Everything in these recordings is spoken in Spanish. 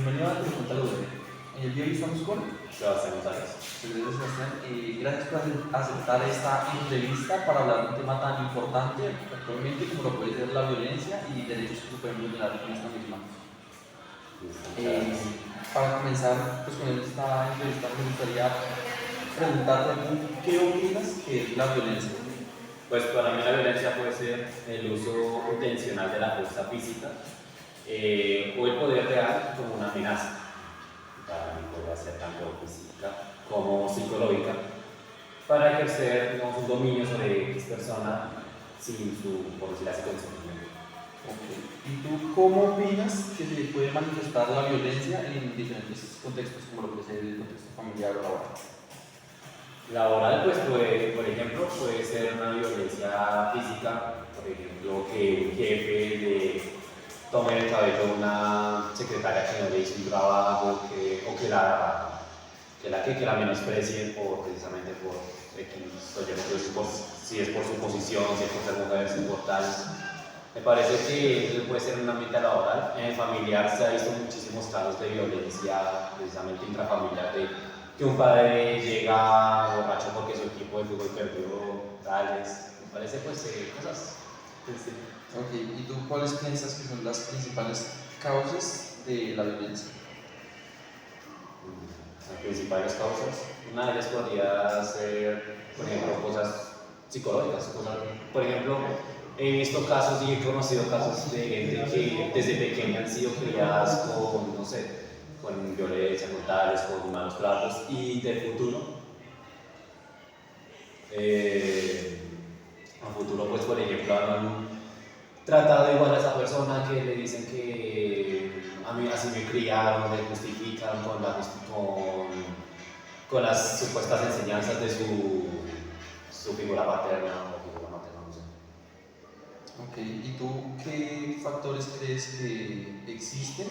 Bienvenido a Tu Cuenta Ludópata. En el día de hoy estamos con Sebastián González. Gracias, Sebastián. Gracias por aceptar esta entrevista para hablar de un tema tan importante actualmente como lo puede ser la violencia y derechos que se pueden vulnerar con esta misma. Para comenzar pues, con esta entrevista, me gustaría preguntarte ¿qué opinas que es la violencia? Pues para mí la violencia puede ser el uso intencional de la fuerza física o el poder real como una amenaza. Para mí puede ser tanto física como psicológica para ejercer, digamos, un dominio sobre X persona sin su, por decirlo así, consentimiento. Okay. ¿Y tú cómo opinas que se puede manifestar la violencia en diferentes contextos, como lo que es el contexto familiar o laboral? Laboral, pues por ejemplo, puede ser una violencia física, por ejemplo, que un jefe le tome el cabello a una secretaria que no le hizo un trabajo, que la menosprecie precisamente por X o Y, si es por su posición, si es por ser mujer, si es por tal. Me parece que eso puede ser un ambiente laboral. En el familiar se ha visto muchísimos casos de violencia, precisamente intrafamiliar, de que un padre llega borracho porque su equipo de fútbol perdió, tales. Me parece pues cosas. Sí. Ok, ¿y tú cuáles piensas que son las principales causas de la violencia? Las principales causas. Una de ellas podría ser, por ejemplo, cosas psicológicas. Por ejemplo, he visto casos y he conocido casos de gente que desde pequeña han sido criadas con, no sé, con violencia, con tales, con malos tratos y del futuro. A futuro, pues, por ejemplo, han tratado igual a esa persona que le dicen que a mí así me criaron, le justifican con las supuestas enseñanzas de su figura paterna o figura materna, no sé. Ok, ¿y tú qué factores crees que existen,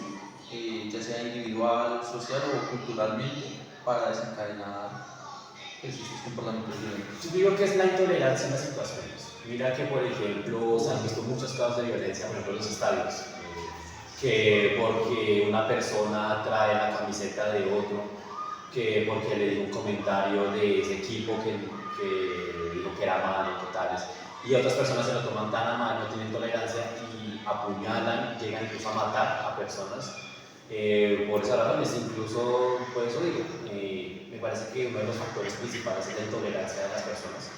ya sea individual, social o culturalmente, para desencadenar estos comportamientos violentos? Yo digo que es la intolerancia en las situaciones. Mira que, por ejemplo, se han visto muchos casos de violencia, por ejemplo, en los estadios, que porque una persona trae la camiseta de otro, que porque le dio un comentario de ese equipo que dijo que era malo, totales, y otras personas se lo toman tan a mal, no tienen tolerancia y apuñalan, llegan incluso a matar a personas por esas razones. Incluso, por eso digo, me parece que uno de los factores principales es la intolerancia de las personas.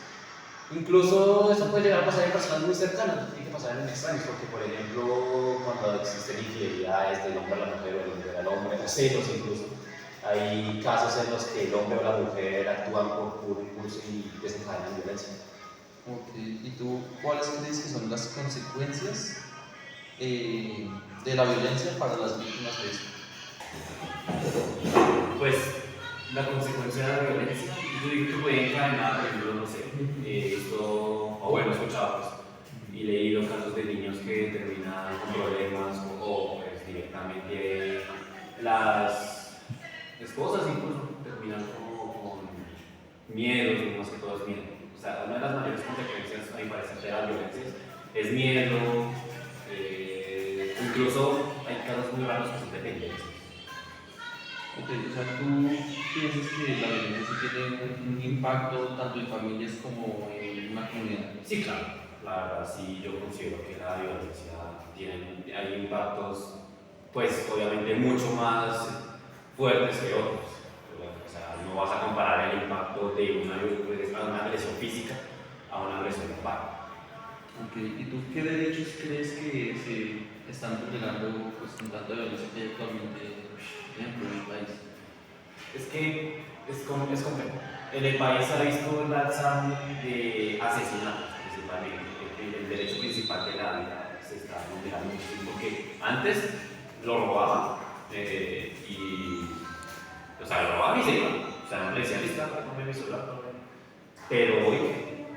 Incluso eso puede llegar a pasar en personas muy cercanas, no tiene que pasar en extraños, porque por ejemplo, cuando existen infidelidades del hombre a la mujer o del hombre al hombre, o celos incluso, hay casos en los que el hombre o la mujer actúan por puro impulso y desencadenan violencia. Ok, ¿y tú cuáles crees que son las consecuencias de la violencia para las víctimas de esto? Pues la consecuencia de la violencia, yo digo que puede encadenar, por ejemplo, no sé, o bueno, he escuchado pues, y leído casos de niños que terminan con problemas o pues, directamente las esposas incluso terminan como con miedos, y más que todo es miedo. O sea, una de las mayores consecuencias, a mi parecer, de la violencia es miedo, incluso hay casos muy raros que son dependencias. Ok, o sea, ¿tú piensas que la violencia sí tiene un impacto tanto en familias como en una comunidad? Sí, claro. La verdad, sí, yo considero que la violencia hay impactos, pues obviamente mucho más fuertes que otros. O sea, no vas a comparar el impacto de una agresión física a una agresión verbal. Ok, ¿y tú qué derechos crees que se están vulnerando pues, con tanta violencia que hay actualmente, por ejemplo, en el país? Es que es complejo. En el país se ha visto el alza de asesinatos, principalmente. El derecho principal de la vida se está vulnerando muchísimo, porque antes lo robaban o sea, lo robaban y se iban. O sea, no le decían, listo, no me mi celular, no me-". Pero hoy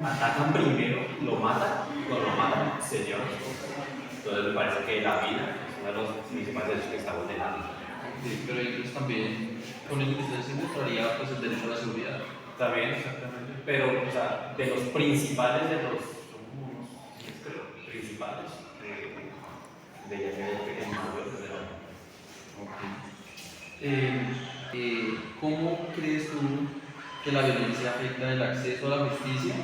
atacan primero, lo matan, y cuando lo matan, se llevan las cosas. Entonces me parece que la vida es uno de los principales derechos que está vulnerando. Sí, pero ellos también, con el que se mostraría pues, el derecho a la seguridad. También, exactamente. Pero, o sea, de los principales, son como unos, creo, principales de el mayor desde la. Ok. ¿Cómo crees tú que la violencia afecta el acceso a la justicia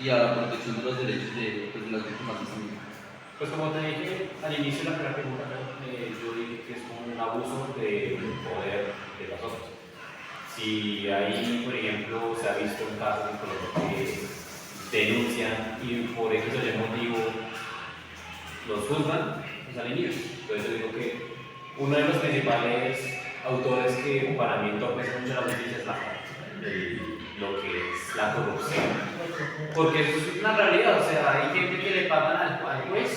y a la protección de los derechos de las víctimas de esta misma? Pues como te dije al inicio de la primera pregunta, yo dije que es un abuso de poder de las otras. Si ahí, por ejemplo, se ha visto un caso en Colombia que denuncian y por X o Y motivo los juzgan, pues salen libres. Entonces yo digo que uno de los principales autores que para mí entorpece mucho la justicia es lo que es la corrupción. Porque eso es una realidad, o sea, hay gente que le pagan al juez,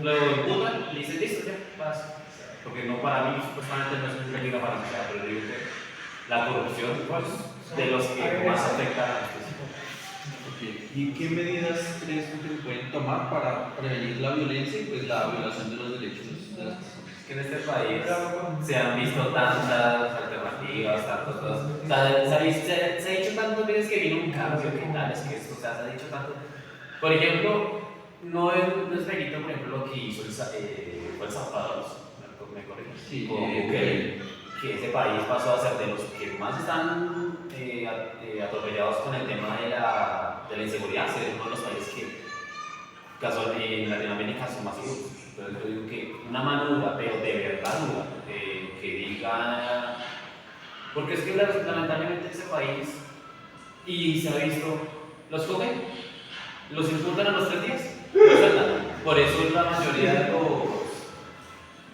lo imputan y le dicen listo, ya, pasa. Porque no, para mí supuestamente no es un peligro para la sociedad, pero yo digo que la corrupción, pues, de los que más afecta a la justicia. Okay. ¿Y qué medidas crees tú que se pueden tomar para prevenir la violencia y pues la violación de los derechos de las personas? Que en este país se han visto tantas alternativas, tantas cosas. O sea, se ha dicho tantas veces que viene un cambio, que tal, es que esto, o sea, se ha dicho tanto. Por ejemplo, no es delito, por ejemplo, lo que hizo fue el Zapatos, ¿me corriges? Sí, Como que ese país pasó a ser de los que más están atropellados con el tema de la inseguridad, ser uno de los países que en Latinoamérica son más seguros. Entonces yo digo que una mano dura, pero de verdad dura, que diga, porque es que lamentablemente ese país, y se ha visto, los cogen, los imputan a los 3 días, los sueltan. Por eso la mayoría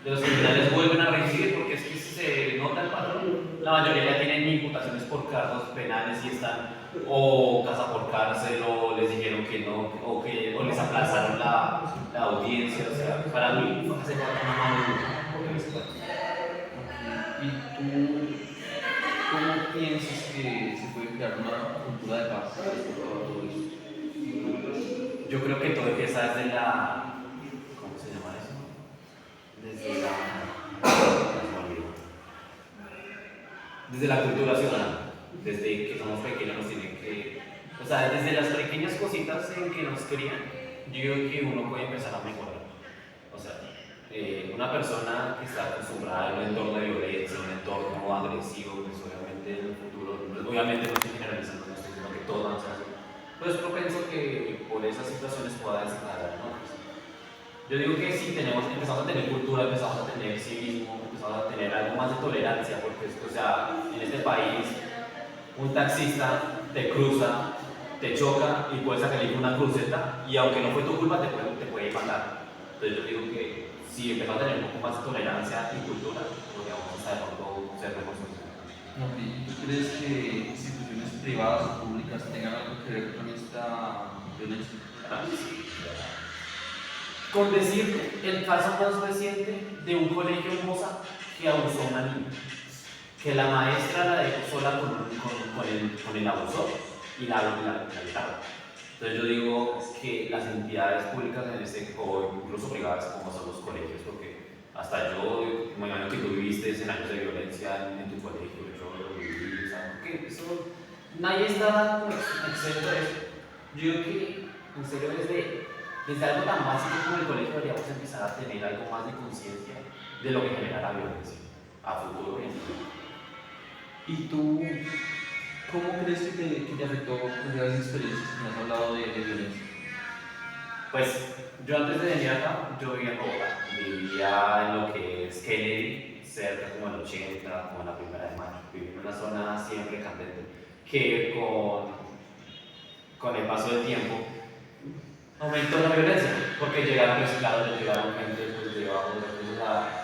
de los criminales vuelven a reincidir, porque es que si se nota el patrón, la mayoría ya tienen imputaciones por cargos penales y están o casa por cárcel, o les dijeron que no, o les aplazaron la audiencia. O sea, para mí hace falta una mano dura en ese país. ¿Y tú cómo piensas que se puede crear una cultura de paz respecto a todo esto? Yo creo que todo empieza desde la, ¿cómo se llama eso? Desde la cultura ciudadana, desde que somos pequeños nos tienen que, o sea, desde las pequeñas cositas en que nos crían, yo creo que uno puede empezar a mejorar. O sea, una persona que está acostumbrada a un entorno de violencia, un entorno agresivo, pues obviamente en el futuro, pues, obviamente no estoy generalizando, no estoy diciendo que todos van a ser así, pues yo pienso que por esas situaciones pueda desencadenar, ¿no? Yo digo que si empezamos a tener cultura, empezamos a tener civismo, empezamos a tener algo más de tolerancia, porque o sea, en este país un taxista te cruza, te choca y puedes sacarle una cruceta y aunque no fue tu culpa te puede matar. Entonces yo digo que si empezamos a tener un poco más de tolerancia y cultura, podríamos hasta de pronto ser mejores. ¿Y tú crees que instituciones privadas o públicas tengan algo que ver con esta violencia? Con decirte el caso más reciente de un colegio en Moza que abusó a una niña, que la maestra la dejó sola con el abusor y la violaron. Entonces yo digo que las entidades públicas o incluso privadas, como son los colegios, porque hasta yo me imagino que tú viviste en años de violencia en tu colegio, yo lo viví, o sea, porque eso, nadie está exento de eso. Yo digo que en serio desde algo tan básico como el colegio deberíamos empezar a tener algo más de conciencia de lo que genera la violencia a futuro. ¿Y tú cómo crees que te afectó esas experiencias que me has hablado de violencia? Pues yo antes de venir acá, yo vivía en Bogotá, vivía en lo que es Kennedy, cerca como el 80, como en la Primera de Mayo, vivía en una zona siempre candente, que con el paso del tiempo aumentó la violencia, porque llegaron gente pues, de abajo,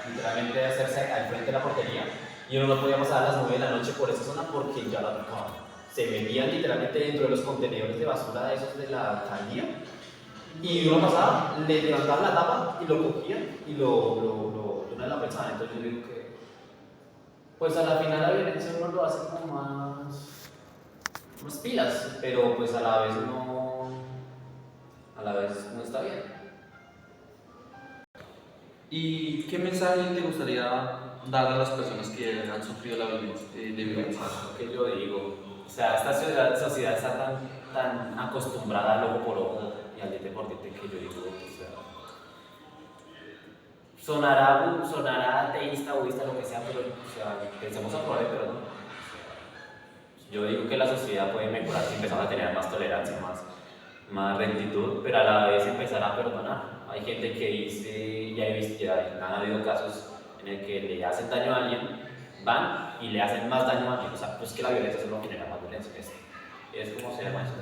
literalmente a hacerse al frente de la portería, y uno no podía pasar a las 9 de la noche por esa zona porque ya la tocaban. Se metían literalmente dentro de los contenedores de basura de esos de la alcaldía, y uno pasaba, le levantaban la tapa y lo cogían y lo la pensaban. Entonces yo digo que, pues a la final la violencia uno lo hace como más pilas, pero pues a la vez no está bien. ¿Y qué mensaje te gustaría dar a las personas que han sufrido la violencia, de violencia? Lo que yo digo, o sea, esta sociedad está tan acostumbrada al ojo por ojo y al diente por diente que yo digo, o sea, sonará ateísta, budista, lo que sea, pero o sea, empecemos a probar el perdón. Yo digo que la sociedad puede mejorar si empezamos a tener más tolerancia, más rectitud, pero a la vez empezar a perdonar. Hay gente que dice, ya he visto, ya han habido casos en el que le hacen daño a alguien, van y le hacen más daño a alguien. O sea, pues que la violencia solo genera más violencia. Es como se llama eso.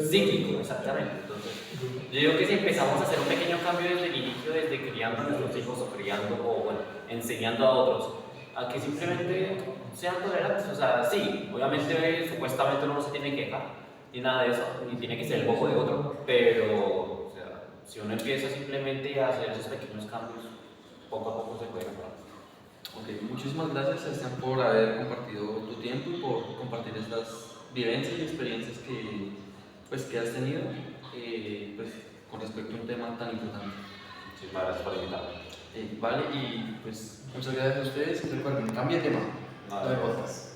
Cíclico, exactamente. Entonces, yo digo que si empezamos a hacer un pequeño cambio desde el inicio, desde criando a nuestros hijos o criando o bueno, enseñando a otros, a que simplemente sean tolerantes. O sea, sí, obviamente, supuestamente uno no se tiene que quejar ni nada de eso, ni tiene que ser el boco de otro, pero o sea, si uno empieza simplemente a hacer esos pequeños cambios, poco a poco se puede mejorar. Ok, muchísimas gracias, Sebastián, por haber compartido tu tiempo y por compartir estas vivencias y experiencias que, pues, que has tenido pues, con respecto a un tema tan importante. Muchísimas gracias por invitarme. Vale, y pues muchas gracias a ustedes. Recuerden, cambie de tema. Nada, No de botas.